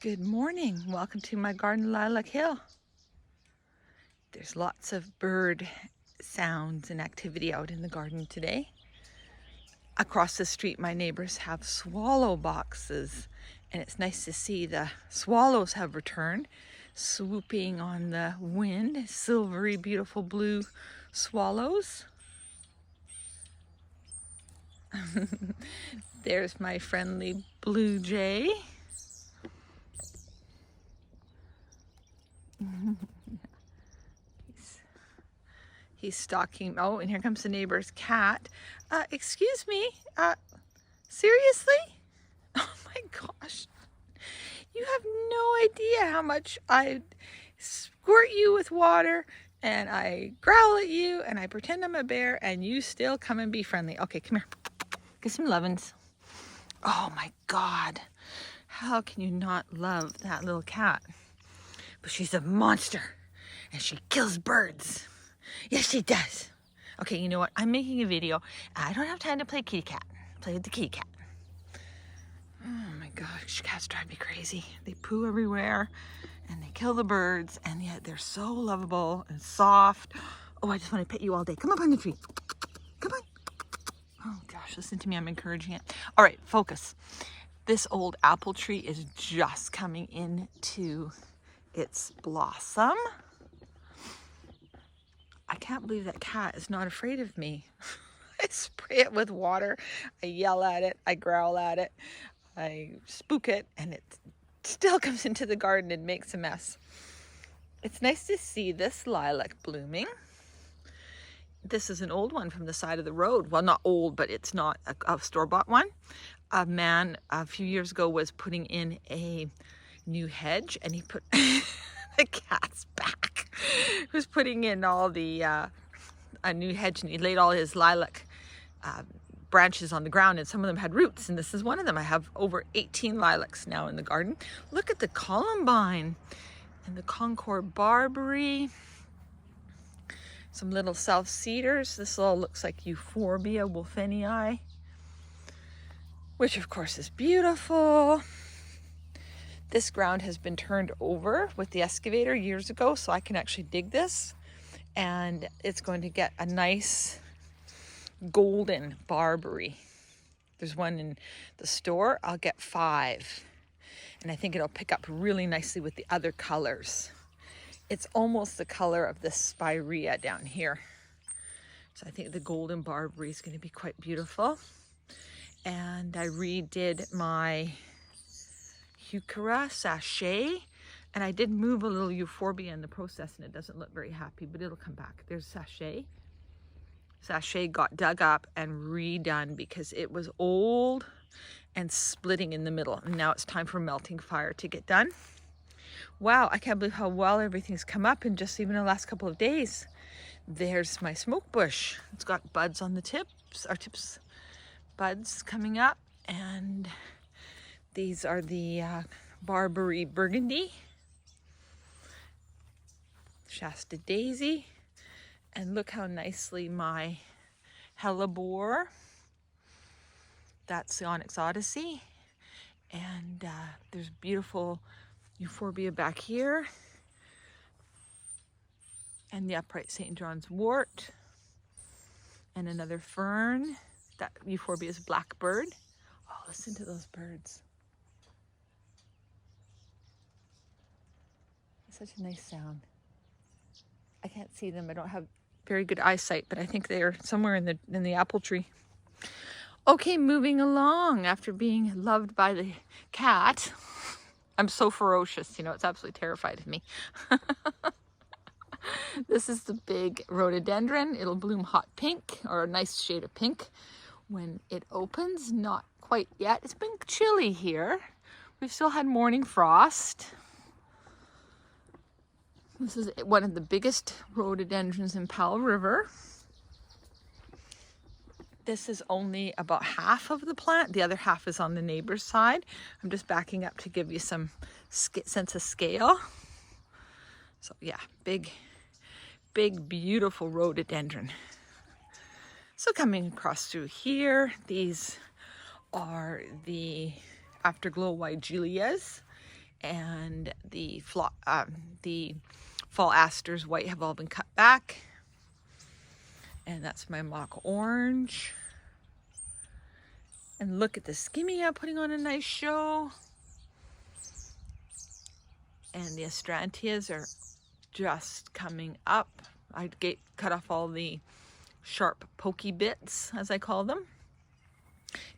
Good morning. Welcome to my garden, Lilac Hill. There's lots of bird sounds and activity out in the garden today. Across the street, my neighbors have swallow boxes, and it's nice to see the swallows have returned, swooping on the wind, silvery, beautiful blue swallows. There's my friendly blue jay. He's stalking. Oh, and here comes the neighbor's cat. Excuse me. Seriously? Oh my gosh. You have no idea how much I squirt you with water and I growl at you and I pretend I'm a bear and you still come and be friendly. Okay, come here. Get some lovin's. Oh my God. How can you not love that little cat? But she's a monster and she kills birds. Yes, she does. Okay, you know what? I'm making a video. I don't have time to play kitty cat. Play with the kitty cat. Oh my gosh, cats drive me crazy. They poo everywhere and they kill the birds, and yet they're so lovable and soft. Oh, I just want to pet you all day. Come up on the tree. Come on. Oh gosh, listen to me. I'm encouraging it. All right, focus. This old apple tree is just coming into its blossom. I can't believe that cat is not afraid of me. I spray it with water, I yell at it, I growl at it, I spook it, and it still comes into the garden and makes a mess. It's nice to see this lilac blooming. This is an old one from the side of the road. Well, not old, but it's not a store-bought one. A man a few years ago was putting in a new hedge, and he put the cat's back. He was putting in all the a new hedge, and he laid all his lilac branches on the ground, and some of them had roots, and this is one of them. I have over 18 lilacs now in the garden. Look at the columbine and the Concord barberry. Some little south cedars. This all looks like Euphorbia wolfenii, which of course is beautiful. This ground has been turned over with the excavator years ago, so I can actually dig this, and it's going to get a nice golden barberry. There's one in the store. I'll get 5, and I think it'll pick up really nicely with the other colors. It's almost the color of the spirea down here. So I think the golden barberry is going to be quite beautiful. And I redid my heuchera sachet, and I did move a little euphorbia in the process, and it doesn't look very happy, but it'll come back. There's sachet. Sachet got dug up and redone because it was old and splitting in the middle, and now it's time for melting fire to get done. Wow, I can't believe how well everything's come up in just even the last couple of days. There's my smoke bush. It's got buds on the tips, buds coming up, and these are the Barberry Burgundy, Shasta Daisy, and look how nicely my hellebore, that's the Onyx Odyssey, and there's beautiful euphorbia back here, and the upright St. John's wort, and another fern. That euphorbia is blackbird. Oh, listen to those birds. Such a nice sound. I can't see them. I don't have very good eyesight, but I think they are somewhere in the apple tree. Okay, moving along after being loved by the cat. I'm so ferocious, you know, it's absolutely terrified of me. This is the big rhododendron. It'll bloom hot pink, or a nice shade of pink when it opens. Not quite yet. It's been chilly here. We've still had morning frost. This is one of the biggest rhododendrons in Powell River. This is only about half of the plant. The other half is on the neighbor's side. I'm just backing up to give you some sense of scale. So yeah, big, beautiful rhododendron. So coming across through here, these are the Afterglow Wigelias, and the fall asters, white, have all been cut back. And that's my mock orange. And look at the skimmia putting on a nice show. And the astrantias are just coming up. I cut off all the sharp pokey bits, as I call them.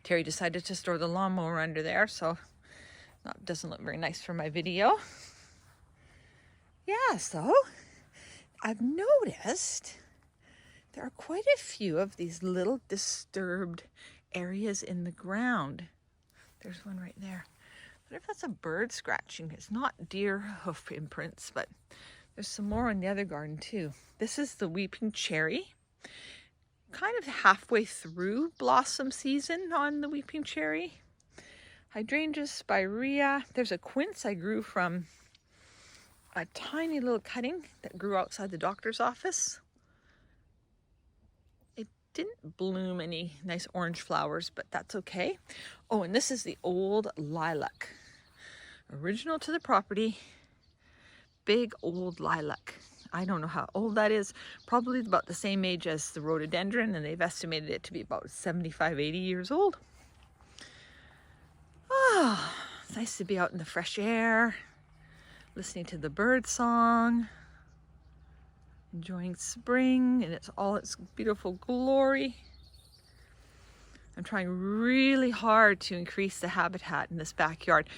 Terry decided to store the lawnmower under there, so that doesn't look very nice for my video. Yeah, so I've noticed there are quite a few of these little disturbed areas in the ground. There's one right there. I wonder if that's a bird scratching. It's not deer hoof imprints, but there's some more in the other garden too. This is the weeping cherry. Kind of halfway through blossom season on the weeping cherry. Hydrangea spirea. There's a quince I grew from a tiny little cutting that grew outside the doctor's office. It didn't bloom any nice orange flowers, but that's okay. Oh, and this is the old lilac. Original to the property. Big old lilac. I don't know how old that is. Probably about the same age as the rhododendron, and they've estimated it to be about 75, 80 years old. Oh, it's nice to be out in the fresh air, listening to the bird song, enjoying spring and it's all its beautiful glory. I'm trying really hard to increase the habitat in this backyard.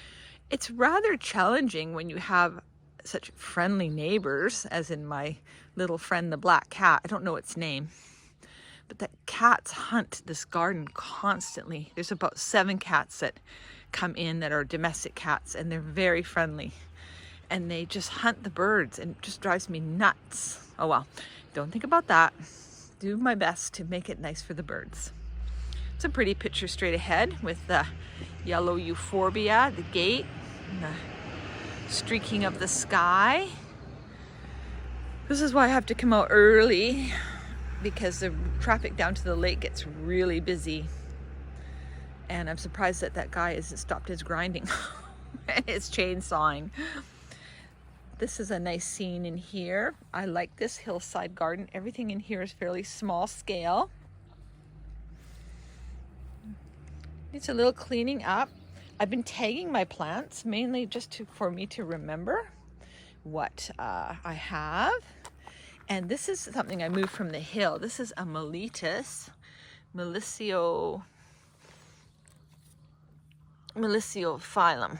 It's rather challenging when you have such friendly neighbors, as in my little friend, the black cat. I don't know its name, but that cats hunt this garden constantly. There's about 7 cats that come in that are domestic cats, and they're very friendly. And they just hunt the birds, and it just drives me nuts. Oh well, don't think about that. Do my best to make it nice for the birds. It's a pretty picture straight ahead with the yellow euphorbia, the gate, and the streaking of the sky. This is why I have to come out early, because the traffic down to the lake gets really busy. And I'm surprised that that guy hasn't stopped his grinding and his chainsawing. This is a nice scene in here. I like this hillside garden. Everything in here is fairly small scale. Needs a little cleaning up. I've been tagging my plants mainly just for me to remember what I have. And this is something I moved from the hill. This is a Mellitus, Mellissiophyllum.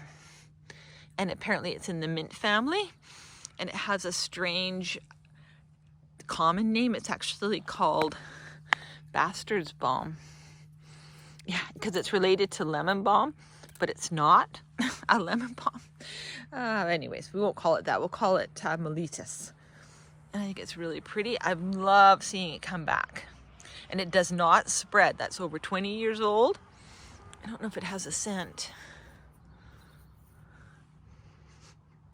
And apparently it's in the mint family. And it has a strange common name. It's actually called bastard's balm. Yeah, because it's related to lemon balm, but it's not a lemon balm. Anyways, we won't call it that. We'll call it Mellitus. And I think it's really pretty. I love seeing it come back. And it does not spread. That's over 20 years old. I don't know if it has a scent.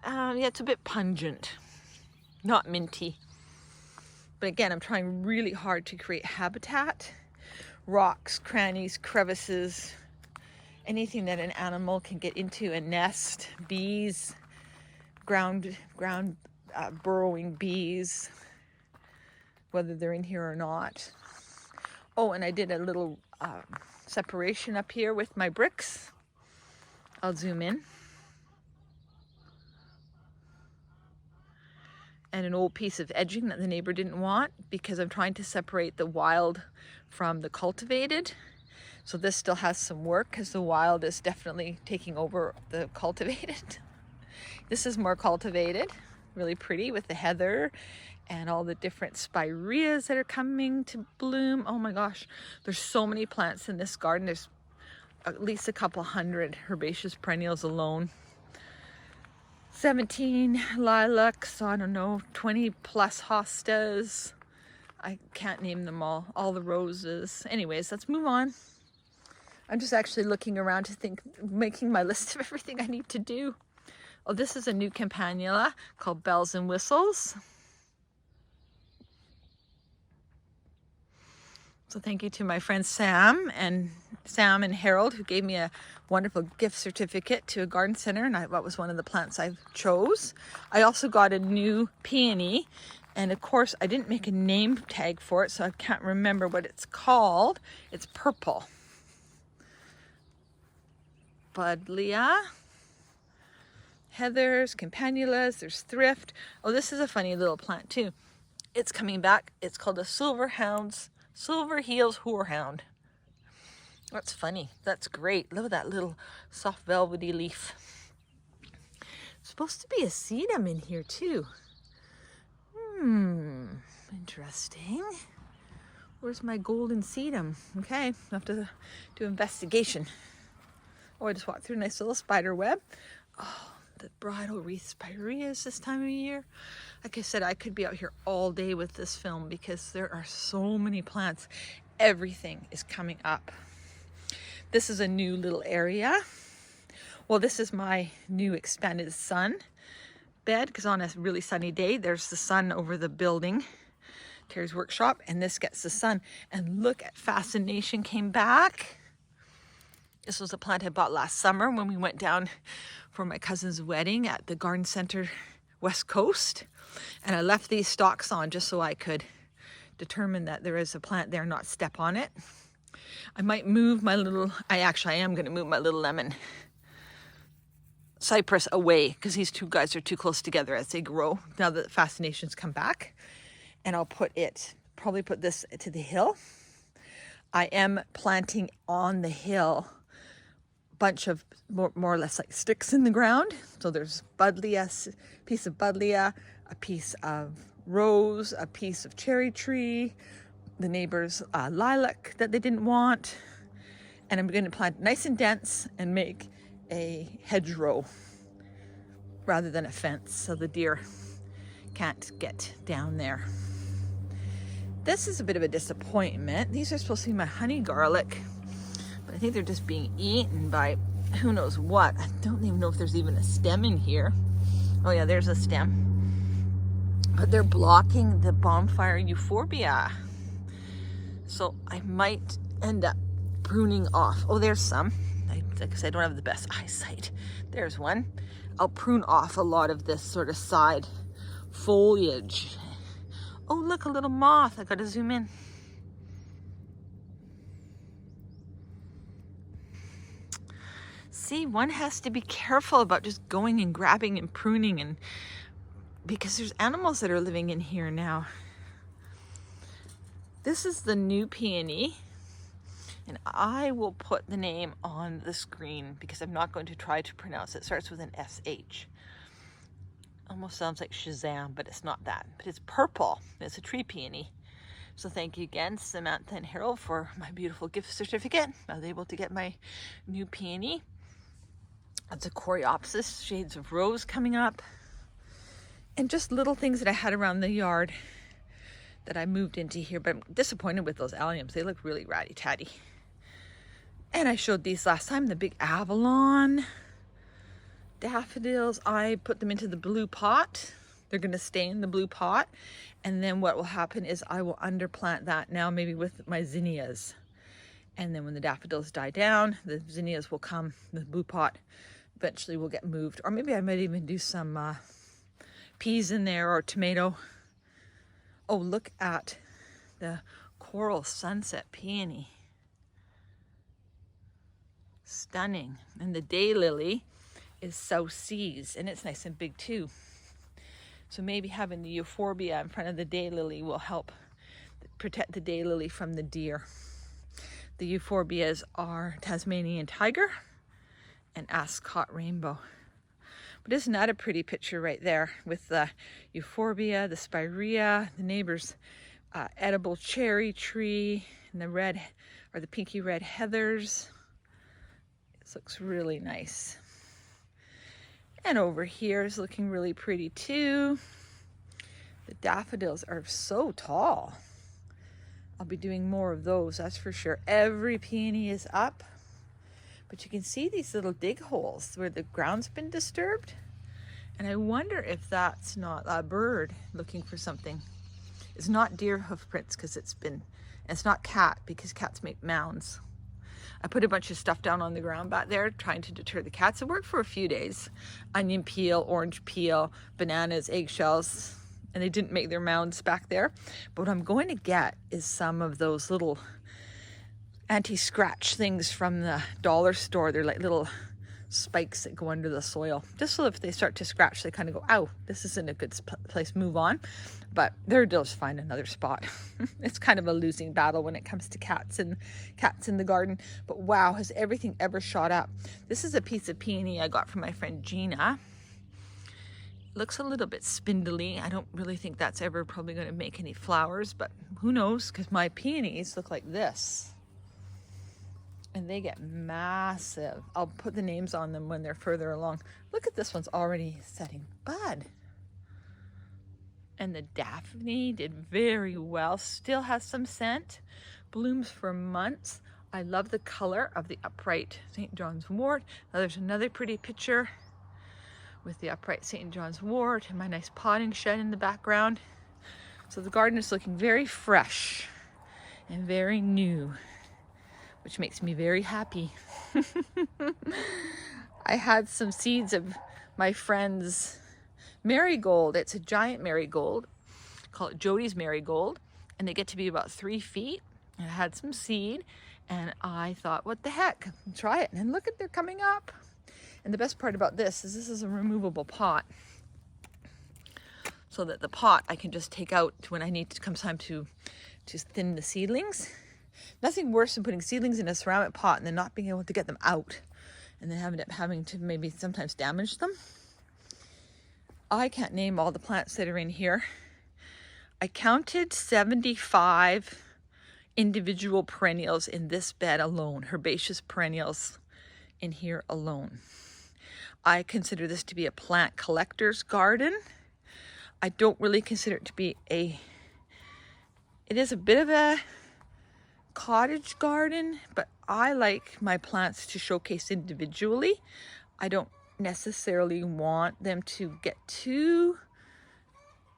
Yeah, it's a bit pungent, not minty. But again, I'm trying really hard to create habitat. Rocks, crannies, crevices, anything that an animal can get into, a nest, bees, ground burrowing bees, whether they're in here or not. Oh, and I did a little separation up here with my bricks. I'll zoom in. And an old piece of edging that the neighbor didn't want, because I'm trying to separate the wild from the cultivated. So this still has some work because the wild is definitely taking over the cultivated. This is more cultivated, really pretty with the heather and all the different spireas that are coming to bloom. Oh my gosh, there's so many plants in this garden. There's at least a couple hundred herbaceous perennials alone. 17 lilacs, I don't know, 20 plus hostas. I can't name them all the roses. Anyways, let's move on. I'm just actually looking around to think, making my list of everything I need to do. Oh, this is a new campanula called Bells and Whistles. So thank you to my friends Sam and Harold, who gave me a wonderful gift certificate to a garden center, and that was one of the plants I chose. I also got a new peony, and of course I didn't make a name tag for it, so I can't remember what it's called. It's purple. Buddleia, heathers, campanulas, there's thrift. Oh, this is a funny little plant too. It's coming back. It's called a silver heels horehound. That's funny. That's great. Look at that little soft velvety leaf. It's supposed to be a sedum in here too. Interesting. Where's my golden sedum? Okay, I'll have to do investigation. Oh, I just walked through a nice little spider web. Oh, the bridal wreath spireas this time of year. Like I said, I could be out here all day with this film because there are so many plants. Everything is coming up. This is a new little area. Well, this is my new expanded sun bed, because on a really sunny day, there's the sun over the building, Terry's workshop, and this gets the sun. And look at Fascination came back. This was a plant I bought last summer when we went down for my cousin's wedding at the garden center West Coast. And I left these stalks on just so I could determine that there is a plant there, not step on it. I might move my little, I am going to move my little lemon cypress away because these two guys are too close together as they grow now that Fascinations come back. And I'll probably put this to the hill. I am planting on the hill a bunch of more or less like sticks in the ground. So there's Buddleia, piece of Buddleia, a piece of rose, a piece of cherry tree, the neighbor's lilac that they didn't want. And I'm going to plant nice and dense and make a hedgerow rather than a fence so the deer can't get down there. This is a bit of a disappointment. These are supposed to be my honey garlic, but I think they're just being eaten by who knows what. I don't even know if there's even a stem in here. Oh yeah, there's a stem. But they're blocking the bonfire euphorbia. So I might end up pruning off. Oh, there's some. Like I said, I don't have the best eyesight. There's one. I'll prune off a lot of this sort of side foliage. Oh, look, a little moth. I gotta zoom in. See, one has to be careful about just going and grabbing and pruning, and because there's animals that are living in here now. This is the new peony, and I will put the name on the screen because I'm not going to try to pronounce it. It starts with an SH. Almost sounds like Shazam, but it's not that. But it's purple. It's a tree peony. So thank you again, Samantha and Harold, for my beautiful gift certificate. I was able to get my new peony. That's a Coreopsis, shades of rose coming up. And just little things that I had around the yard that I moved into here. But I'm disappointed with those alliums. They look really ratty-tatty. And I showed these last time, the big Avalon daffodils. I put them into the blue pot. They're going to stay in the blue pot. And then what will happen is I will underplant that now, maybe with my zinnias. And then when the daffodils die down, the zinnias will come, the blue pot eventually will get moved. Or maybe I might even do some peas in there or tomato. Oh, look at the coral sunset peony. Stunning. And the daylily is South Seas, and it's nice and big too. So maybe having the euphorbia in front of the daylily will help protect the daylily from the deer. The euphorbias are Tasmanian tiger and ascot rainbow. But isn't that a pretty picture right there with the euphorbia, the spirea, the neighbor's edible cherry tree, and the red or the pinky red heathers. This looks really nice. And over here is looking really pretty too. The daffodils are so tall. I'll be doing more of those, that's for sure. Every peony is up. But you can see these little dig holes where the ground's been disturbed. And I wonder if that's not a bird looking for something. It's not deer hoof prints because it's been And it's not cat, because cats make mounds. I put a bunch of stuff down on the ground back there trying to deter the cats. It worked for a few days. Onion peel, orange peel, bananas, eggshells, and they didn't make their mounds back there. But what I'm going to get is some of those little anti-scratch things from the dollar store. They're like little spikes that go under the soil, just so if they start to scratch, they kind of go, ow, this isn't a good place, move on. But they'll just find another spot. It's kind of a losing battle when it comes to cats in the garden. But wow, has everything ever shot up. This is a piece of peony I got from my friend Gina. Looks a little bit spindly. I don't really think that's ever probably going to make any flowers, but who knows, because my peonies look like this. And they get massive. I'll put the names on them when they're further along. Look at this one's already setting bud. And the Daphne did very well. Still has some scent. Blooms for months. I love the color of the upright St. John's wort. Now there's another pretty picture with the upright St. John's wort and my nice potting shed in the background. So the garden is looking very fresh and very new, which makes me very happy. I had some seeds of my friend's marigold. It's a giant marigold. Call it Jody's marigold. And they get to be about 3 feet. And I had some seed. And I thought, what the heck? Try it. And look at, they're coming up. And the best part about this is a removable pot. So that the pot I can just take out when I need to come time to thin the seedlings. Nothing worse than putting seedlings in a ceramic pot and then not being able to get them out, and then having to maybe sometimes damage them. I can't name all the plants that are in here. I counted 75 individual perennials in this bed alone, herbaceous perennials in here alone. I consider this to be a plant collector's garden. I don't really consider it to be it is a bit of a cottage garden, but I like my plants to showcase individually. I don't necessarily want them to get too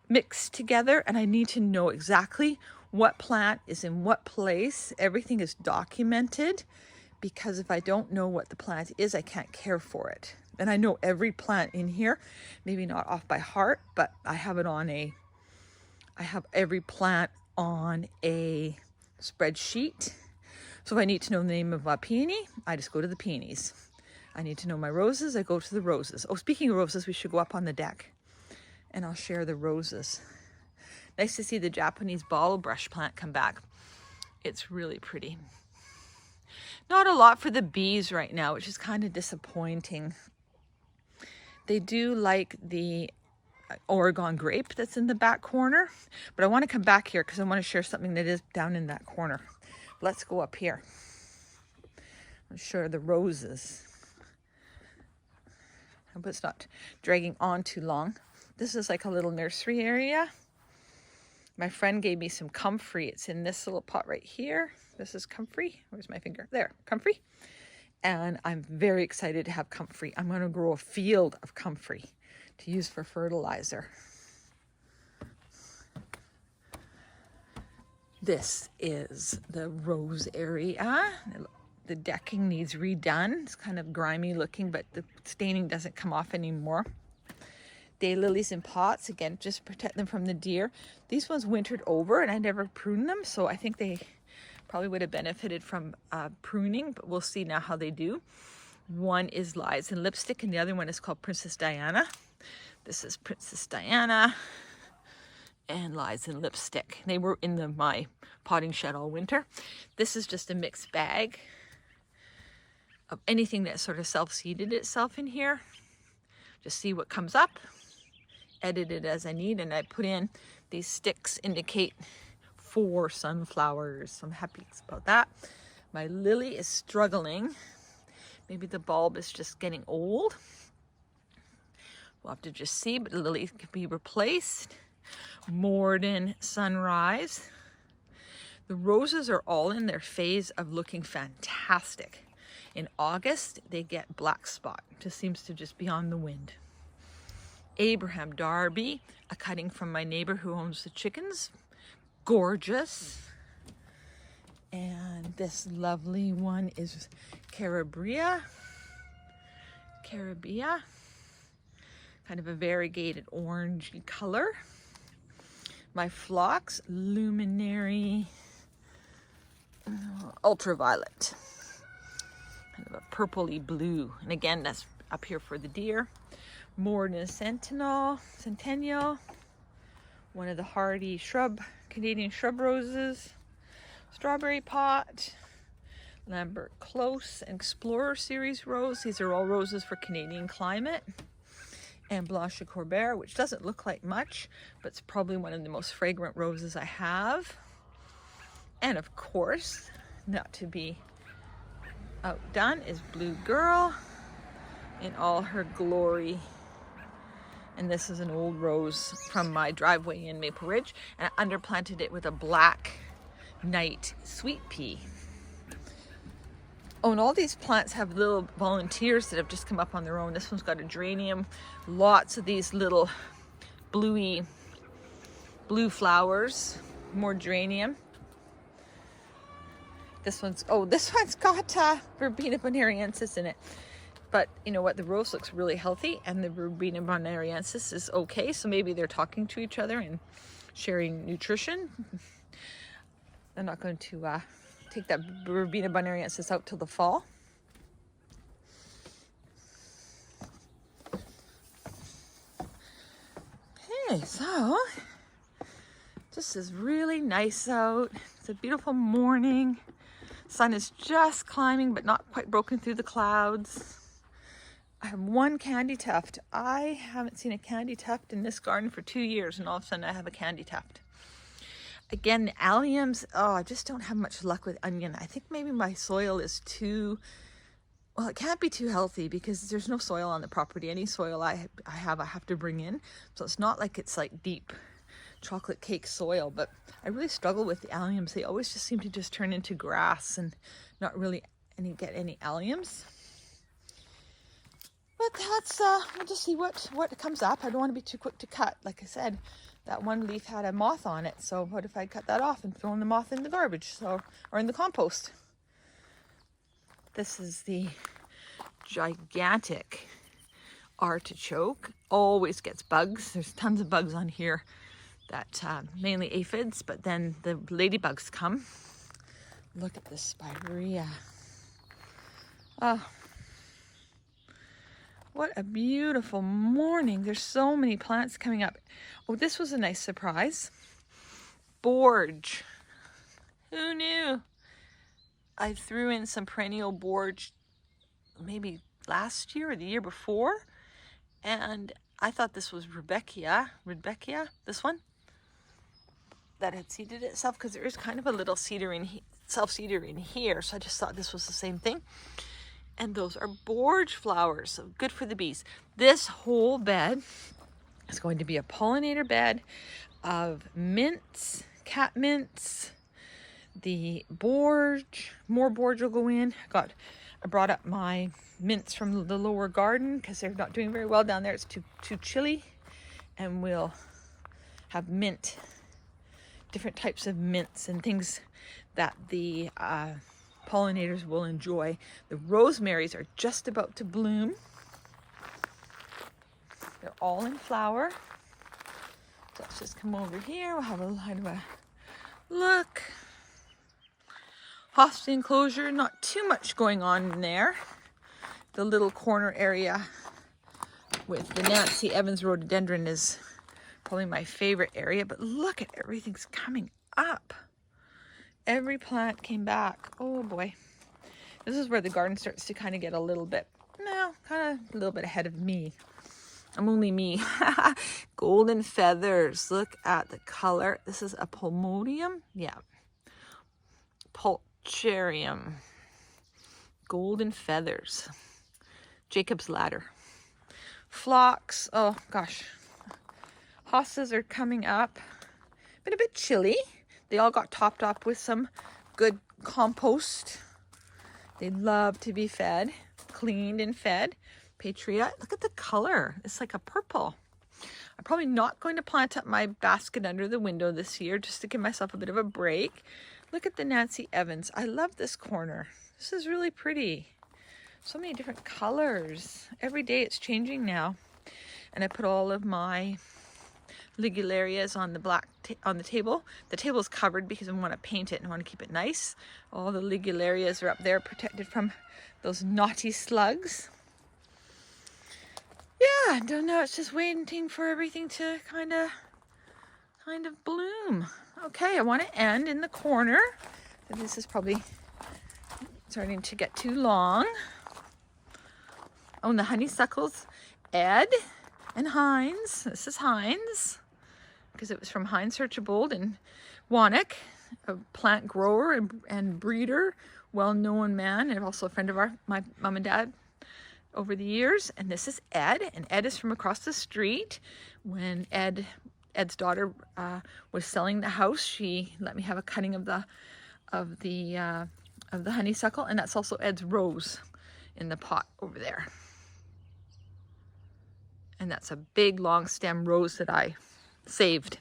mixed together, and I need to know exactly what plant is in what place. Everything is documented, because if I don't know what the plant is, I can't care for it. And I know every plant in here, maybe not off by heart, but I have every plant on a spreadsheet. So if I need to know the name of a peony, I just go to the peonies. I need to know my roses, I go to the roses. Oh, speaking of roses, we should go up on the deck and I'll share the roses. Nice to see the Japanese bottle brush plant come back. It's really pretty. Not a lot for the bees right now, which is kind of disappointing. They do like the Oregon grape that's in the back corner, but I want to come back here because I want to share something that is down in that corner. Let's go up here. I'll show the roses. I hope it's not dragging on too long. This is like a little nursery area. My friend gave me some comfrey. It's in this little pot right here. This is comfrey. Where's my finger? There, comfrey. And I'm very excited to have comfrey. I'm going to grow a field of comfrey to use for fertilizer. This is the rose area. The decking needs redone. It's kind of grimy looking, but the staining doesn't come off anymore. Daylilies in pots, again, just protect them from the deer. These ones wintered over and I never pruned them, so I think they probably would have benefited from pruning, but we'll see now how they do. One is Lies in Lipstick and the other one is called Princess Diana. This is Princess Diana and Lies in Lipstick. They were in my potting shed all winter. This is just a mixed bag of anything that sort of self-seeded itself in here. Just see what comes up, edit it as I need, and I put in these sticks indicate 4 sunflowers. So I'm happy about that. My lily is struggling. Maybe the bulb is just getting old. We'll have to just see, but the lily can be replaced. Morden Sunrise. The roses are all in their phase of looking fantastic. In August, they get black spot. Just seems to just be on the wind. Abraham Darby, a cutting from my neighbor who owns the chickens. Gorgeous. And this lovely one is Caribea. Kind of a variegated orangey color. My phlox, luminary ultraviolet. Kind of a purpley blue. And again, that's up here for the deer. Morna centennial, one of the hardy Canadian shrub roses. Strawberry pot, Lambert Close and Explorer Series rose. These are all roses for Canadian climate. And Blanche de Corbert, which doesn't look like much, but it's probably one of the most fragrant roses I have. And of course, not to be outdone, is Blue Girl in all her glory. And this is an old rose from my driveway in Maple Ridge, and I underplanted it with a black night sweet pea. Oh, and all these plants have little volunteers that have just come up on their own. This one's got a geranium, lots of these little blue flowers, more geranium. This one's got Verbena bonariensis in it. But you know what, the rose looks really healthy and the Verbena bonariensis is okay, so maybe they're talking to each other and sharing nutrition. I'm not going to take that Verbena bonariensis out till the fall. Okay, so this is really nice out. It's a beautiful morning. Sun is just climbing but not quite broken through the clouds. I have one candy tuft. I haven't seen a candy tuft in this garden for 2 years, and all of a sudden I have a candy tuft. Again, the alliums, I just don't have much luck with onion. I think maybe my soil is too, well, it can't be too healthy because there's no soil on the property. Any soil I have to bring in. So it's not like it's like deep chocolate cake soil, but I really struggle with the alliums. They always just seem to just turn into grass and not really get any alliums. But that's, we'll just see what comes up. I don't want to be too quick to cut. Like I said, that one leaf had a moth on it. So what if I cut that off and throw the moth in the garbage or in the compost? This is the gigantic artichoke. Always gets bugs. There's tons of bugs on here that mainly aphids, but then the ladybugs come. Look at this spirea. What a beautiful morning. There's so many plants coming up. Oh, this was a nice surprise. Borge. Who knew? I threw in some perennial borge maybe last year or the year before. And I thought this was Rudbeckia, this one, that had seeded itself, because there is kind of a little self-seeder in here. So I just thought this was the same thing. And those are borge flowers, so good for the bees. This whole bed is going to be a pollinator bed of mints, cat mints, the borge, more borge will go in. I brought up my mints from the lower garden because they're not doing very well down there. It's too chilly. And we'll have mint, different types of mints and things that the pollinators will enjoy. The rosemaries are just about to bloom. They're all in flower. So let's just come over here. We'll have a look. Hospi enclosure, not too much going on in there. The little corner area with the Nancy Evans rhododendron is probably my favorite area, but look at everything's coming up. Every plant came back. Oh boy. This is where the garden starts to kind of get a little bit ahead of me. I'm only me. Golden feathers. Look at the color. This is a Pulmodium. Yeah. Pulcharium. Golden feathers. Jacob's ladder. Phlox. Oh gosh. Hostas are coming up. Been a bit chilly. They all got topped up with some good compost. They love to be fed, cleaned and fed. Patria, look at the color. It's like a purple. I'm probably not going to plant up my basket under the window this year just to give myself a bit of a break. Look at the Nancy Evans. I love this corner. This is really pretty. So many different colors. Every day it's changing now. And I put all of my ligularias on the table. The table's covered because I want to paint it and I want to keep it nice. All the ligularias are up there protected from those naughty slugs. Yeah, I don't know. It's just waiting for everything to kind of bloom. Okay, I want to end in the corner. This is probably starting to get too long. Oh, and the honeysuckles, Ed and Heinz. This is Heinz, because it was from Heinz Herchebold in Wannock, a plant grower and breeder, well-known man, and also a friend of my mom and dad over the years. And this is Ed, and Ed is from across the street. When Ed's daughter was selling the house, she let me have a cutting of the honeysuckle, and that's also Ed's rose in the pot over there. And that's a big long stem rose that I saved.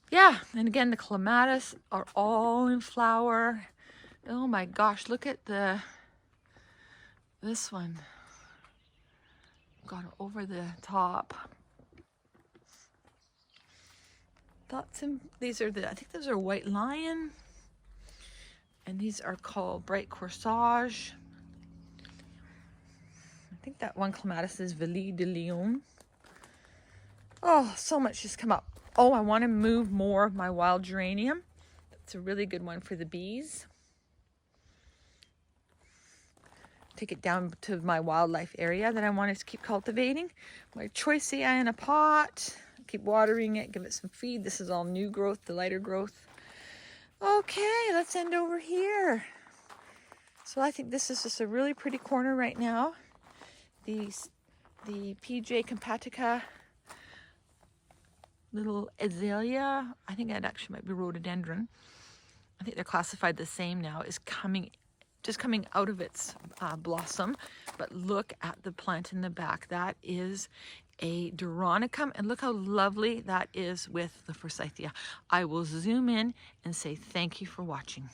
Yeah, and again, the clematis are all in flower. Oh my gosh, look at this one. Got over the top. These are I think those are white lion. And these are called bright corsage. I think that one clematis is Ville de Lyon. Oh, so much has come up. Oh, I want to move more of my wild geranium. That's a really good one for the bees. Take it down to my wildlife area that I want to keep cultivating. My choicea in a pot. Keep watering it, give it some feed. This is all new growth, the lighter growth. Okay, let's end over here. So I think this is just a really pretty corner right now. The PJ Compatica little azalea, I think that actually might be rhododendron. I think they're classified the same now, is just coming out of its blossom. But look at the plant in the back. That is a Doronicum, and look how lovely that is with the forsythia. I will zoom in and say thank you for watching.